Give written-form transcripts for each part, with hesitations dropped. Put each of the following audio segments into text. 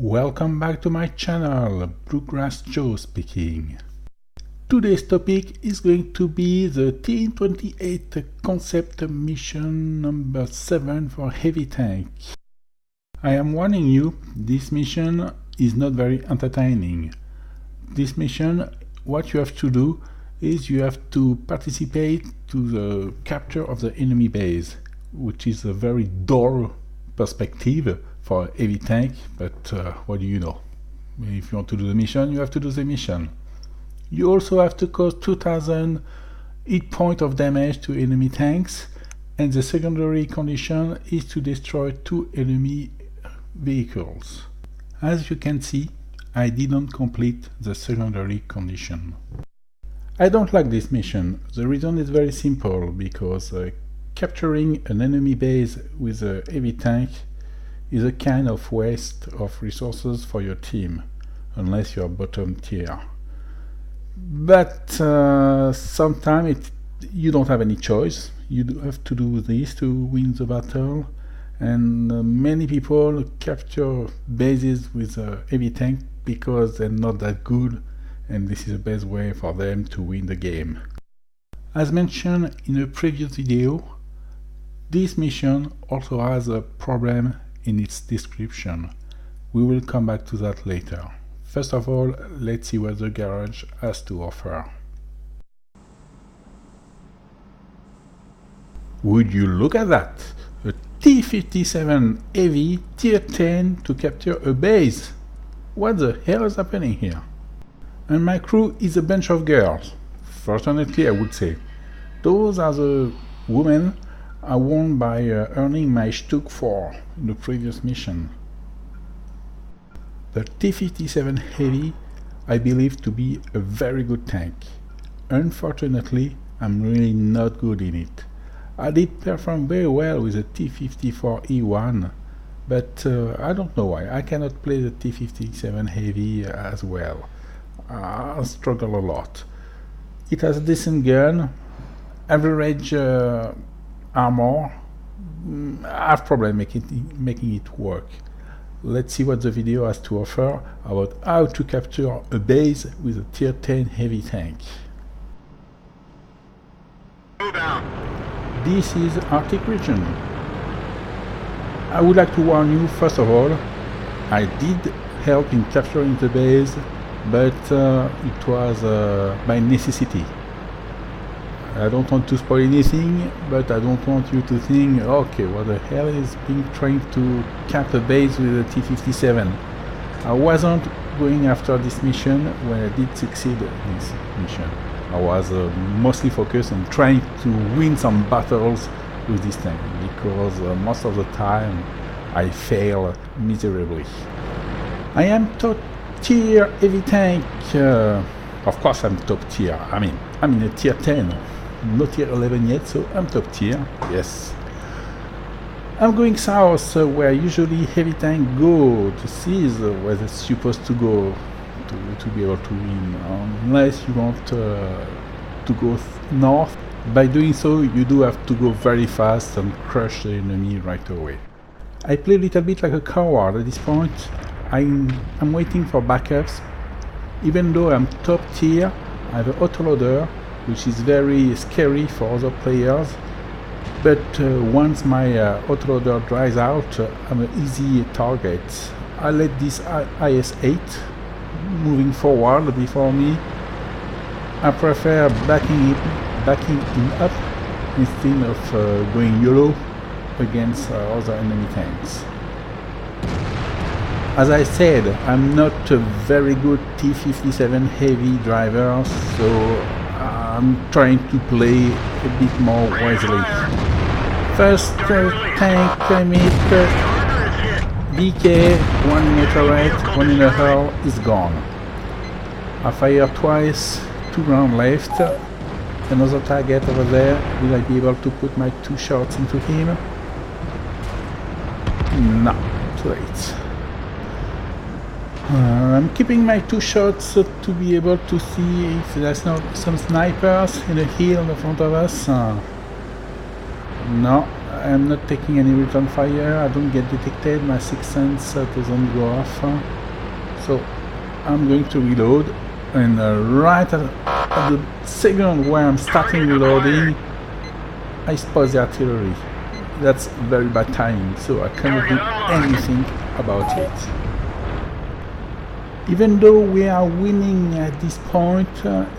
Welcome back to my channel, Bluegrass Joe speaking. Today's topic is going to be the T28 Concept mission number 7 for Heavy Tank. I am warning you, this mission is not very entertaining. This mission, what you have to do is you have to participate to the capture of the enemy base, which is a very dull perspective for a heavy tank, but what do you know? If you want to do the mission, you have to do the mission. You also have to cause 2000 hit points of damage to enemy tanks, and the secondary condition is to destroy 2 enemy vehicles. As you can see, I didn't complete the secondary condition. I don't like this mission. The reason is very simple, because capturing an enemy base with a heavy tank is a kind of waste of resources for your team, unless you are bottom tier. But sometimes you don't have any choice. You have to do this to win the battle, and many people capture bases with a heavy tank because they're not that good, and this is the best way for them to win the game. As mentioned in a previous video, this mission also has a problem in its description. We will come back to that later. First of all, let's see what the garage has to offer. Would you look at that? A T57 Heavy Tier 10 to capture a base. What the hell is happening here? And my crew is a bunch of girls. Fortunately, I would say. Those are the women I won by earning my Stuck 4 in the previous mission. The T57 Heavy I believe to be a very good tank. Unfortunately, I'm really not good in it. I did perform very well with the T54 E1, but I don't know why. I cannot play the T57 Heavy as well. I struggle a lot. It has a decent gun, average armor. I have problem making it work. Let's see what the video has to offer about how to capture a base with a tier 10 heavy tank. Move out. This is Arctic region. I would like to warn you, first of all, I did help in capturing the base, but it was by necessity. I don't want to spoil anything, but I don't want you to think, okay, what the hell is being trying to cap a base with a T57. I wasn't going after this mission when I did succeed in this mission. I was mostly focused on trying to win some battles with this tank, because most of the time I fail miserably. I am top tier heavy tank. Of course I'm top tier. I'm in a tier 10. Not tier 11 yet, so I'm top tier, yes. I'm going south, where usually heavy tank go to see where they're supposed to go to be able to win, unless you want to go north. By doing so, you do have to go very fast and crush the enemy right away. I play a little bit like a coward at this point. I'm waiting for backups. Even though I'm top tier, I have an autoloader, which is very scary for other players, but once my autoloader dries out, I'm an easy target. I let this IS-8 moving forward before me. I prefer backing him up instead of going YOLO against other enemy tanks. As I said, I'm not a very good T57 heavy driver, so I'm trying to play a bit more wisely. First tank I meet, BK, 1 meteorite, 1 in a hull, is gone. I fire twice, 2 rounds left. Another target over there. Will I be able to put my 2 shots into him? No, too late. I'm keeping my 2 shots to be able to see if there's not some snipers in the hill in front of us. No, I am not taking any return fire, I don't get detected, my sixth sense doesn't go off. So I'm going to reload, and right at the second where I'm starting reloading, I spot the artillery. That's very bad timing, so I cannot do anything about it. Even though we are winning at this point,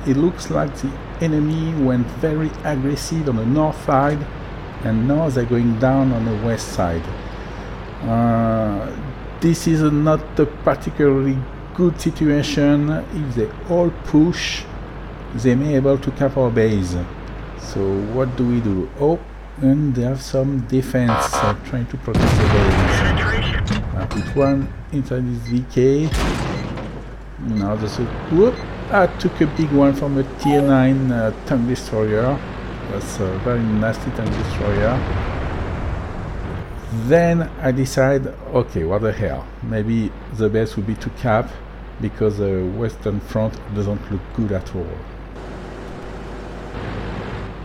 it looks like the enemy went very aggressive on the north side, and now they're going down on the west side. This is not a particularly good situation. If they all push, they may be able to cap our base. So what do we do? Oh, and they have some defense trying to protect the base. I put one inside this VK. Now there's a whoop! I took a big one from a tier 9 tank destroyer. That's a very nasty tank destroyer. Then I decide, okay, what the hell? Maybe the best would be to cap, because the western front doesn't look good at all.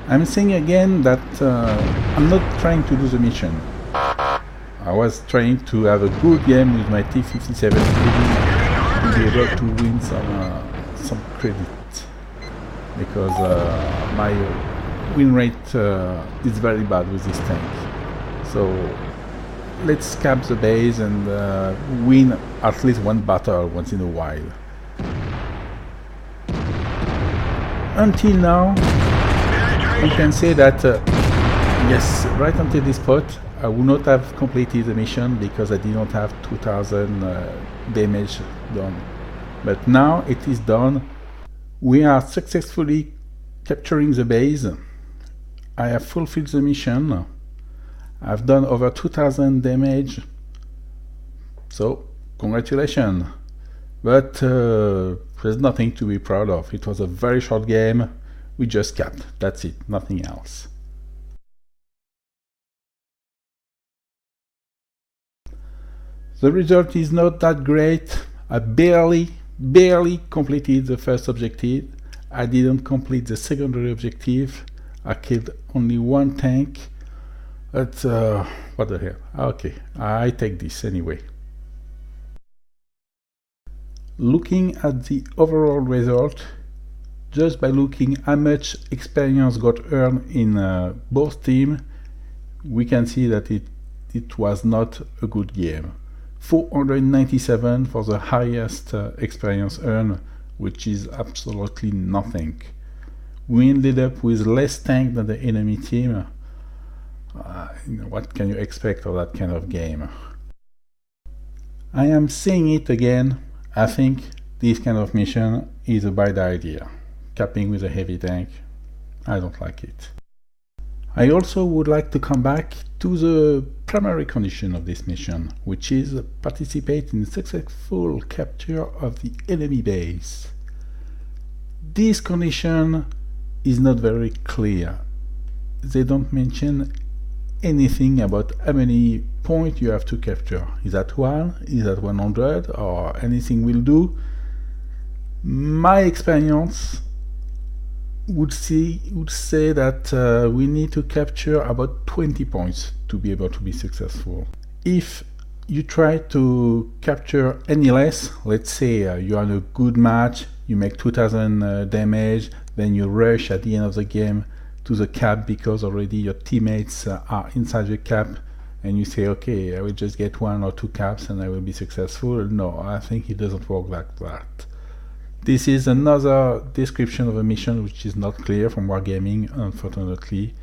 I'm saying again that I'm not trying to do the mission. I was trying to have a good game with my T57 Heavy to be able to win some credit, because my win rate is very bad with this tank. So let's cap the base and win at least one battle once in a while. Until now, we can say that yes, right until this spot, I would not have completed the mission because I did not have 2000 damage done. But now it is done. We are successfully capturing the base. I have fulfilled the mission. I've done over 2000 damage. So, congratulations. But there's nothing to be proud of. It was a very short game. We just capped. That's it. Nothing else. The result is not that great. I barely completed the first objective. I didn't complete the secondary objective. I killed only one tank. But what the hell? Okay, I take this anyway. Looking at the overall result, just by looking how much experience got earned in both teams, we can see that it was not a good game. 497 for the highest experience earned, which is absolutely nothing. We ended up with less tank than the enemy team. What can you expect of that kind of game? I am saying it again, I think this kind of mission is a bad idea. Capping with a heavy tank, I don't like it. I also would like to come back to the primary condition of this mission, which is participate in successful capture of the enemy base. This condition is not very clear. They don't mention anything about how many points you have to capture. Is that 1? Is that 100? Or anything will do? My experience would say that we need to capture about 20 points to be able to be successful. If you try to capture any less, let's say you are in a good match, you make 2000 damage, then you rush at the end of the game to the cap because already your teammates are inside the cap, and you say, okay, I will just get 1 or 2 caps and I will be successful. No, I think it doesn't work like that. This is another description of a mission which is not clear from Wargaming, unfortunately.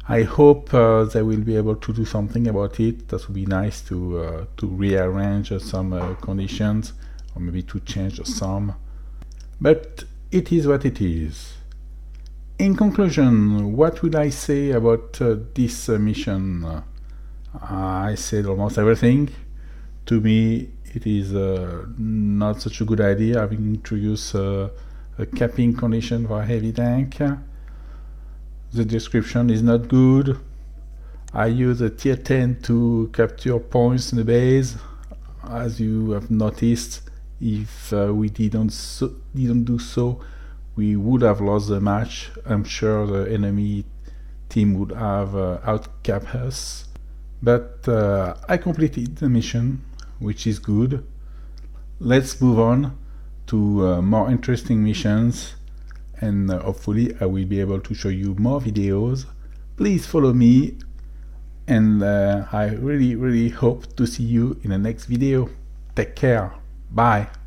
I hope they will be able to do something about it. That would be nice to rearrange some conditions, or maybe to change some. But it is what it is. In conclusion, what would I say about this mission? I said almost everything. To me, it is not such a good idea having introduced a capping condition for a heavy tank. The description is not good. I use a tier 10 to capture points in the base. As you have noticed, if we didn't do so, we would have lost the match. I'm sure the enemy team would have outcapped us. But I completed the mission, which is good. Let's move on to more interesting missions, and hopefully I will be able to show you more videos. Please follow me, and I really hope to see you in the next video. Take care. Bye.